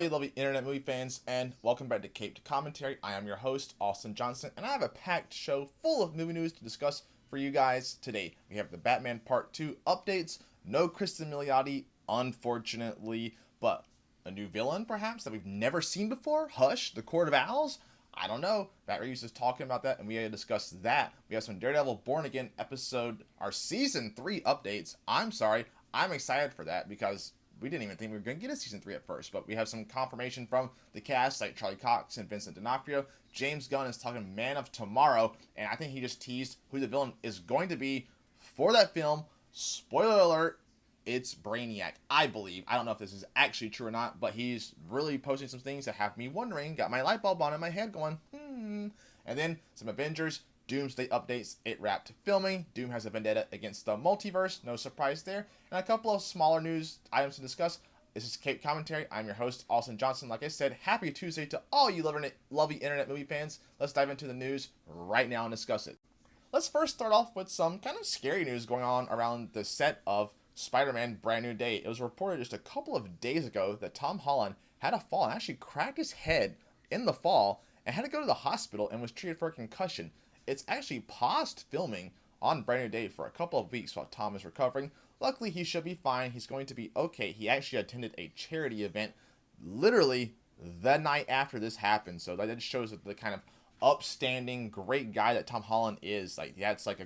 Hey, lovely internet movie fans, and welcome back to Caped Commentary. I am your host, Austin Johnson, and I have a packed show full of movie news to discuss for you guys today. We have the Batman Part 2 updates, no Kristen Milioti, unfortunately, but a new villain, perhaps, that we've never seen before? Hush, the Court of Owls? I don't know. Matt Reeves is talking about that, and we gotta discuss that. We have some Daredevil Born Again our Season 3 updates. I'm sorry, I'm excited for that because we didn't even think we were going to get a season 3 at first, but we have some confirmation from the cast like Charlie Cox and Vincent D'Onofrio. James Gunn is talking Man of Tomorrow, and I think he just teased who the villain is going to be for that film. Spoiler alert, it's Brainiac, I believe. I don't know if this is actually true or not, but he's really posting some things that have me wondering, got my light bulb on in my head going, And then some Avengers Doomsday updates. It wrapped filming. Doom has a vendetta against the multiverse. No surprise there. And a couple of smaller news items to discuss. This is Cape Commentary. I'm your host, Austin Johnson. Like I said, happy Tuesday to all you lovely internet movie fans. Let's dive into the news right now and discuss it. Let's first start off with some kind of scary news going on around the set of Spider-Man Brand New Day. It was reported just a couple of days ago that Tom Holland had a fall and actually cracked his head in the fall and had to go to the hospital and was treated for a concussion. It's actually paused filming on Brand New Day for a couple of weeks while Tom is recovering. Luckily, he should be fine. He's going to be okay. He actually attended a charity event literally the night after this happened. So that just shows that the kind of upstanding, great guy that Tom Holland is. Like, that's like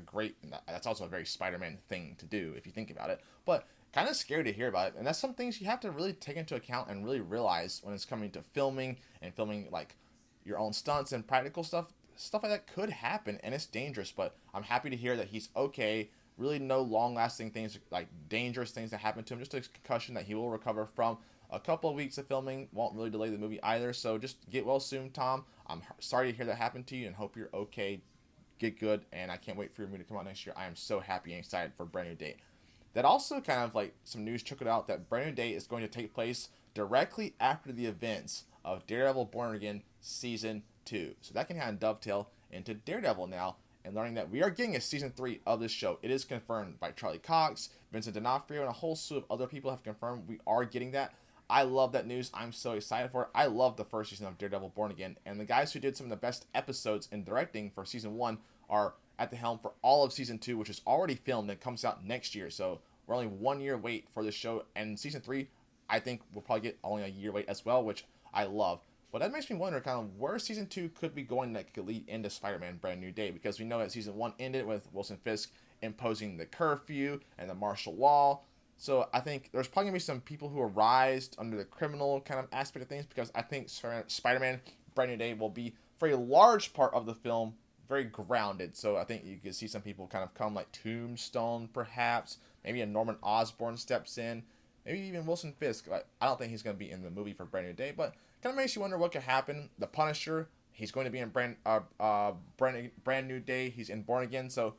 that's also a very Spider-Man thing to do if you think about it. But kind of scary to hear about it. And that's some things you have to really take into account and really realize when it's coming to filming and filming like your own stunts and practical stuff like that could happen and it's dangerous, but I'm happy to hear that he's okay. Really no long lasting things like dangerous things that happen to him, just a concussion that he will recover from. A couple of weeks of filming won't really delay the movie either, so just get well soon, Tom. I'm sorry to hear that happened to you and hope you're okay. Get good, and I can't wait for your movie to come out next year. I am so happy and excited for Brand New Day. That also kind of like some news trickled out that Brand New Day is going to take place directly after the events of Daredevil Born Again Season 2. So that can kind of dovetail into Daredevil now, and learning that we are getting a season 3 of this show. It is confirmed by Charlie Cox, Vincent D'Onofrio, and a whole slew of other people have confirmed we are getting that. I love that news. I'm so excited for it. I love the first season of Daredevil Born Again, and the guys who did some of the best episodes in directing for season 1 are at the helm for all of season 2, which is already filmed and comes out next year. So we're only 1 year wait for this show, and season 3, I think we'll probably get only a year wait as well, which I love. But that makes me wonder kind of where season 2 could be going that could lead into Spider-Man Brand New Day, because we know that season 1 ended with Wilson Fisk imposing the curfew and the martial law. So I think there's probably going to be some people who arise under the criminal kind of aspect of things, because I think Spider-Man Brand New Day will be, for a large part of the film, very grounded. So I think you could see some people kind of come like Tombstone, perhaps. Maybe a Norman Osborn steps in. Maybe even Wilson Fisk. I don't think he's going to be in the movie for Brand New Day, but kind of makes you wonder what could happen. The Punisher, he's going to be in Brand New Day. He's in Born Again. So,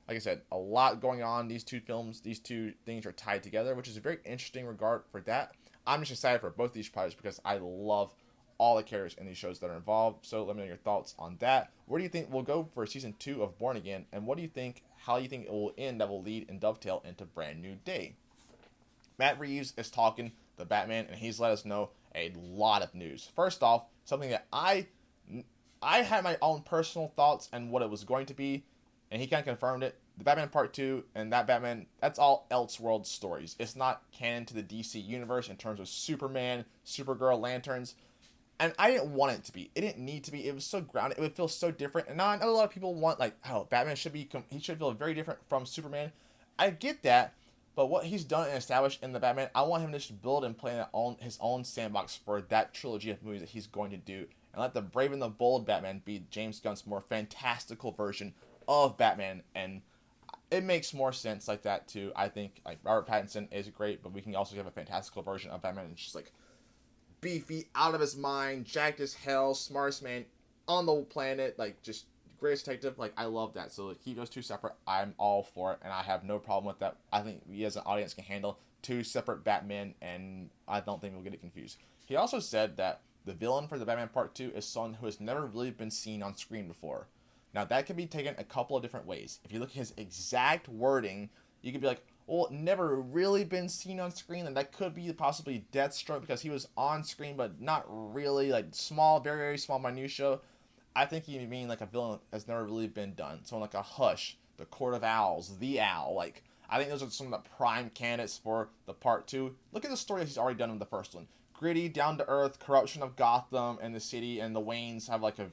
like I said, a lot going on. These two films, these two things are tied together, which is a very interesting regard for that. I'm just excited for both these projects because I love all the characters in these shows that are involved. So let me know your thoughts on that. Where do you think we'll go for season 2 of Born Again? And what do you think, how do you think it will end that will lead and dovetail into Brand New Day? Matt Reeves is talking the Batman, and he's let us know a lot of news. First off, something that I had my own personal thoughts on what it was going to be, and he kind of confirmed it. The Batman Part 2 and that Batman, that's all Elseworld stories. It's not canon to the DC universe in terms of Superman, Supergirl, Lanterns. And I didn't want it to be. It didn't need to be. It was so grounded. It would feel so different. And now I know a lot of people want, like, oh, Batman he should feel very different from Superman. I get that. But what he's done and established in the Batman, I want him to just build and play his own sandbox for that trilogy of movies that he's going to do. And let the Brave and the Bold Batman be James Gunn's more fantastical version of Batman. And it makes more sense like that too. I think like Robert Pattinson is great, but we can also have a fantastical version of Batman. It's just like beefy, out of his mind, jacked as hell, smartest man on the planet, like just greatest detective. Like I love that. So keep those two separate. I'm all for it, and I have no problem with that. I think we as an audience can handle two separate Batmen, and I don't think we'll get it confused. He also said that the villain for the Batman Part 2 is someone who has never really been seen on screen before. Now that can be taken a couple of different ways. If you look at his exact wording, you could be like, well, never really been seen on screen, and that could be possibly Deathstroke because he was on screen, but not really, like small, very, very small minutia. I think you mean like a villain has never really been done. So like a Hush, the Court of Owls, the Owl. Like I think those are some of the prime candidates for the part two. Look at the story he's already done in the first one. Gritty, down to earth, corruption of Gotham and the city, and the Waynes have like a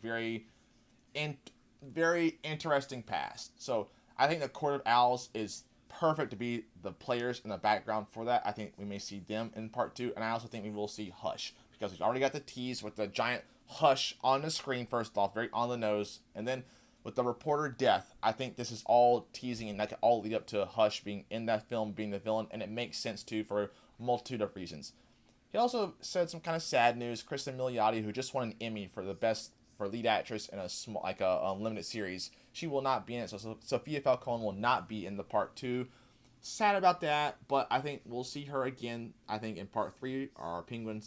in, very interesting past. So I think the Court of Owls is perfect to be the players in the background for that. I think we may see them in part two, and I also think we will see Hush because we've already got the tease with the giant Hush on the screen first off, very on the nose, and then with the reporter death, I think this is all teasing and that could all lead up to Hush being in that film, being the villain, and it makes sense too for a multitude of reasons. He also said some kind of sad news. Kristen Milioti, who just won an Emmy for the best for lead actress in a small, like a limited series, she will not be in it. So Sophia Falcone will not be in the part two. Sad about that, but I think we'll see her again. I think in part three, or Penguin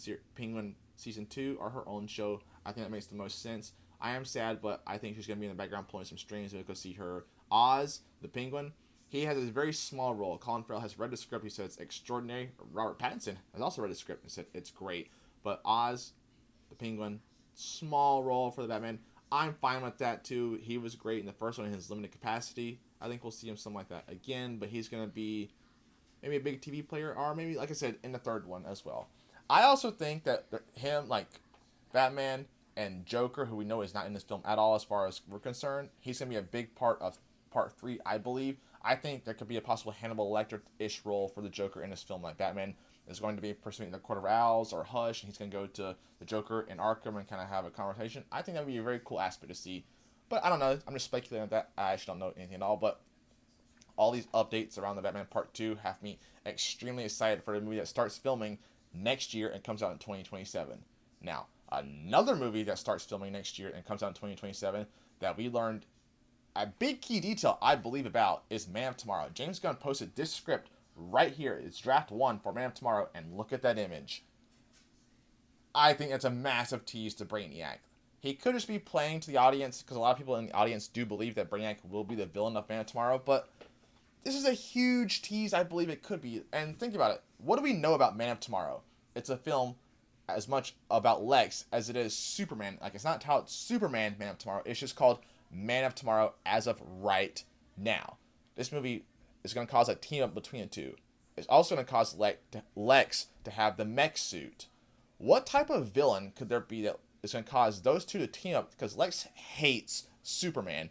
season 2, or her own show. I think that makes the most sense. I am sad, but I think she's going to be in the background pulling some strings. We'll go see her. Oz, the Penguin, he has a very small role. Colin Farrell has read the script. He said it's extraordinary. Robert Pattinson has also read the script and said it's great. But Oz, the Penguin, small role for the Batman. I'm fine with that too. He was great in the first one in his limited capacity. I think we'll see him something like that again, but he's going to be maybe a big TV player, or maybe, like I said, in the third one as well. I also think that him, like Batman and Joker, who we know is not in this film at all as far as we're concerned, he's going to be a big part of part 3, I believe. I think there could be a possible Hannibal Lecter-ish role for the Joker in this film. Like Batman is going to be pursuing the Court of Owls or Hush, and he's going to go to the Joker in Arkham and kind of have a conversation. I think that would be a very cool aspect to see. But I don't know. I'm just speculating on that. I actually don't know anything at all. But all these updates around the Batman Part 2 have me extremely excited for the movie that starts filming next year and comes out in 2027. Now, another movie that starts filming next year and comes out in 2027 that we learned a big key detail I believe about is Man of Tomorrow. James Gunn posted this script right here. It's draft 1 for Man of Tomorrow, and look at that image. I think it's a massive tease to Brainiac. He could just be playing to the audience, because a lot of people in the audience do believe that Brainiac will be the villain of Man of Tomorrow, but this is a huge tease. I believe it could be. And think about it. What do we know about Man of Tomorrow? It's a film as much about Lex as it is Superman. Like, it's not titled Superman Man of Tomorrow. It's just called Man of Tomorrow as of right now. This movie is going to cause a team up between the two. It's also going to cause Lex to have the mech suit. What type of villain could there be that is going to cause those two to team up? Because Lex hates Superman,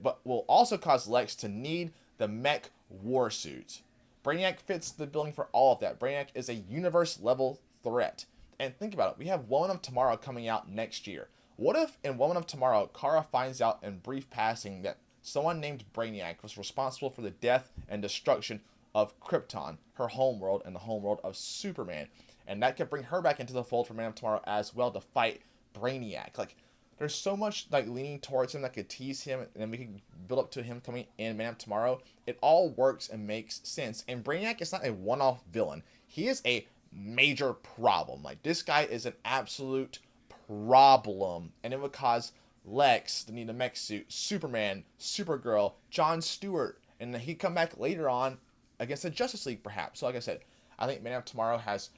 but will also cause Lex to need the mech war suit. Brainiac fits the billing for all of that. Brainiac is a universe-level threat. And think about it. We have Woman of Tomorrow coming out next year. What if in Woman of Tomorrow, Kara finds out in brief passing that someone named Brainiac was responsible for the death and destruction of Krypton, her homeworld, and the homeworld of Superman. And that could bring her back into the fold for Man of Tomorrow as well to fight Brainiac. Like, there's so much like leaning towards him that could tease him, and then we can build up to him coming in Man of Tomorrow. It all works and makes sense. And Brainiac is not a one-off villain. He is a major problem. Like, this guy is an absolute problem, and it would cause Lex to need a mech suit, Superman, Supergirl, Jon Stewart, and then he'd come back later on against the Justice League, perhaps. So, like I said, I think Man of Tomorrow has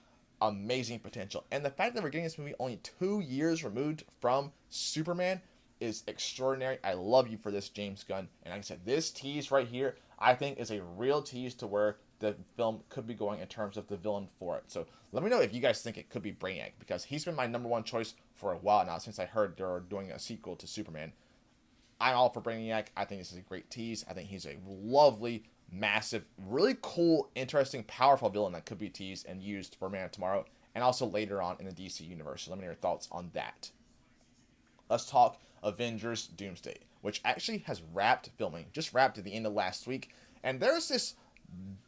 amazing potential, and the fact that we're getting this movie only 2 years removed from Superman is extraordinary. I love you for this, James Gunn. And like I said, this tease right here, I think, is a real tease to where the film could be going in terms of the villain for it. So let me know if you guys think it could be Brainiac, because he's been my number one choice for a while now, since I heard they're doing a sequel to Superman. I'm all for Brainiac. I think this is a great tease. I think he's a lovely, massive, really cool, interesting, powerful villain that could be teased and used for Man of Tomorrow, and also later on in the DC universe. So let me know your thoughts on that. Let's talk Avengers Doomsday, which actually has wrapped filming, just wrapped at the end of last week. And there's this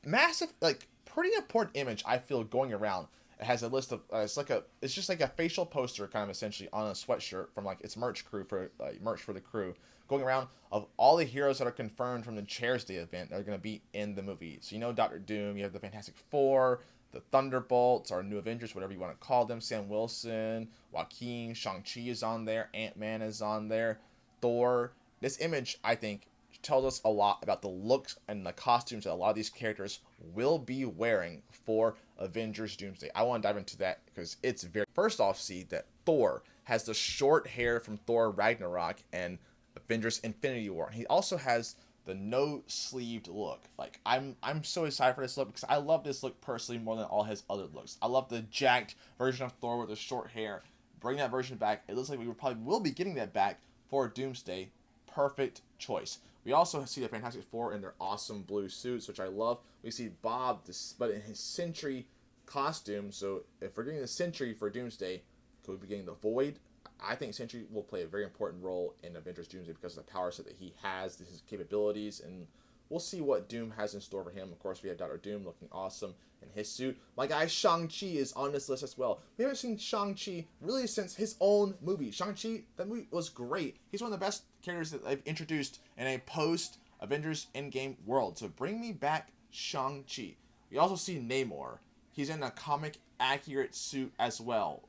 massive, like, pretty important image I feel going around. It has a list of it's just like a facial poster, kind of essentially, on a sweatshirt from like its merch for the crew, going around of all the heroes that are confirmed from the Chairs Day event that are going to be in the movie. So, you know, Doctor Doom, you have the Fantastic Four, the Thunderbolts, or New Avengers, whatever you want to call them, Sam Wilson, Joaquin, Shang-Chi is on there, Ant-Man is on there, Thor. This image, I think, tells us a lot about the looks and the costumes that a lot of these characters will be wearing for Avengers Doomsday. I want to dive into that because it's very... First off, see that Thor has the short hair from Thor Ragnarok and Avengers Infinity War. And he also has the no-sleeved look. Like, I'm so excited for this look because I love this look personally more than all his other looks. I love the jacked version of Thor with the short hair. Bring that version back. It looks like we probably will be getting that back for Doomsday. Perfect choice. We also see the Fantastic Four in their awesome blue suits, which I love. We see Bob, but in his Sentry costume. So if we're getting the Sentry for Doomsday, could we be getting the Void? I think Sentry will play a very important role in Avengers Doomsday because of the power set that he has, his capabilities, and we'll see what Doom has in store for him. Of course, we have Dr. Doom looking awesome in his suit. My guy Shang-Chi is on this list as well. We haven't seen Shang-Chi really since his own movie. Shang-Chi, that movie was great. He's one of the best characters that they've introduced in a post-Avengers Endgame world. So bring me back Shang-Chi. We also see Namor. He's in a comic-accurate suit as well.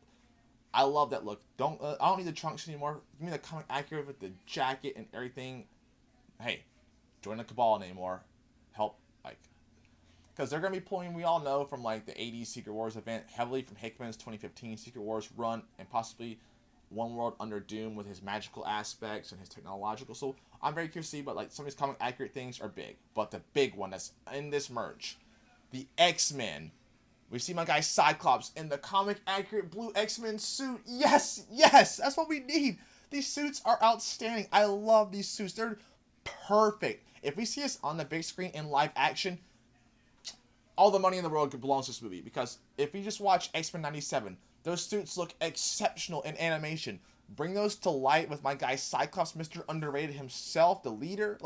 I love that look. I don't need the trunks anymore. Give me the comic accurate with the jacket and everything. Hey, join the Cabal Namor. Help, because they're gonna be pulling. We all know from the '80s Secret Wars event heavily from Hickman's 2015 Secret Wars run, and possibly One World Under Doom with his magical aspects and his technological. So I'm very curious to see, but some of these comic accurate things are big. But the big one that's in this merge, the X-Men. We see my guy Cyclops in the comic-accurate blue X-Men suit. Yes, that's what we need. These suits are outstanding. I love these suits. They're perfect. If we see us on the big screen in live action, all the money in the world belongs to this movie. Because if you just watch X-Men 97, those suits look exceptional in animation. Bring those to light with my guy Cyclops, Mr. Underrated himself, the leader.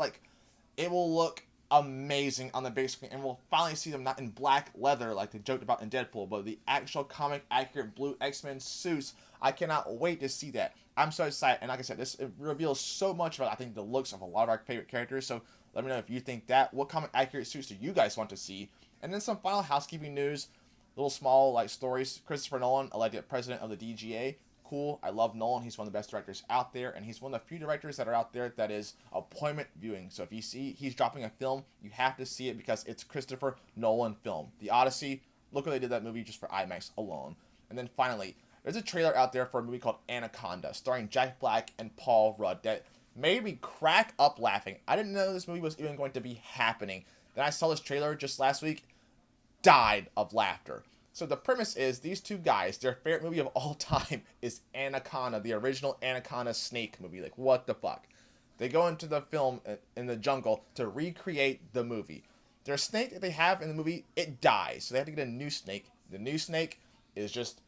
It will look amazing on the big screen, and we'll finally see them not in black leather like they joked about in Deadpool, but the actual comic accurate blue X-Men suits. I cannot wait to see that. I'm so excited, and like I said, it reveals so much about, I think, the looks of a lot of our favorite characters. So let me know if you think that. What comic accurate suits do you guys want to see? And then some final housekeeping news, little small stories. Christopher Nolan elected president of the DGA. Cool. I love Nolan. He's one of the best directors out there, and he's one of the few directors that are out there that is appointment viewing. So if you see he's dropping a film, you have to see it because it's Christopher Nolan film. The Odyssey, look what they did that movie just for IMAX alone. And then finally, there's a trailer out there for a movie called Anaconda, starring Jack Black and Paul Rudd, that made me crack up laughing. I didn't know this movie was even going to be happening. Then I saw this trailer just last week, died of laughter. So the premise is these two guys, their favorite movie of all time is Anaconda, the original Anaconda snake movie. What the fuck? They go into the film in the jungle to recreate the movie. Their snake that they have in the movie, it dies. So they have to get a new snake. The new snake is just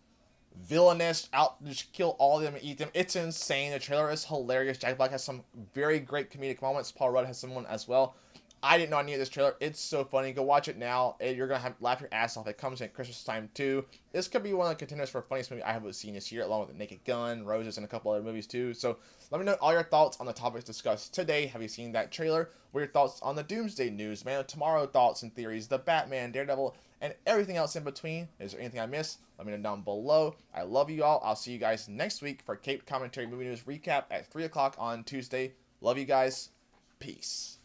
villainous, out to just kill all of them and eat them. It's insane. The trailer is hilarious. Jack Black has some very great comedic moments. Paul Rudd has someone as well. I did not need this trailer. It's so funny. Go watch it now. You're going to laugh your ass off. It comes in at Christmas time, too. This could be one of the contenders for funniest movie I have seen this year, along with The Naked Gun, Roses, and a couple other movies, too. So let me know all your thoughts on the topics discussed today. Have you seen that trailer? What are your thoughts on the Doomsday news, Man of Tomorrow thoughts and theories, the Batman, Daredevil, and everything else in between? Is there anything I missed? Let me know down below. I love you all. I'll see you guys next week for Cape Commentary Movie News Recap at 3 o'clock on Tuesday. Love you guys. Peace.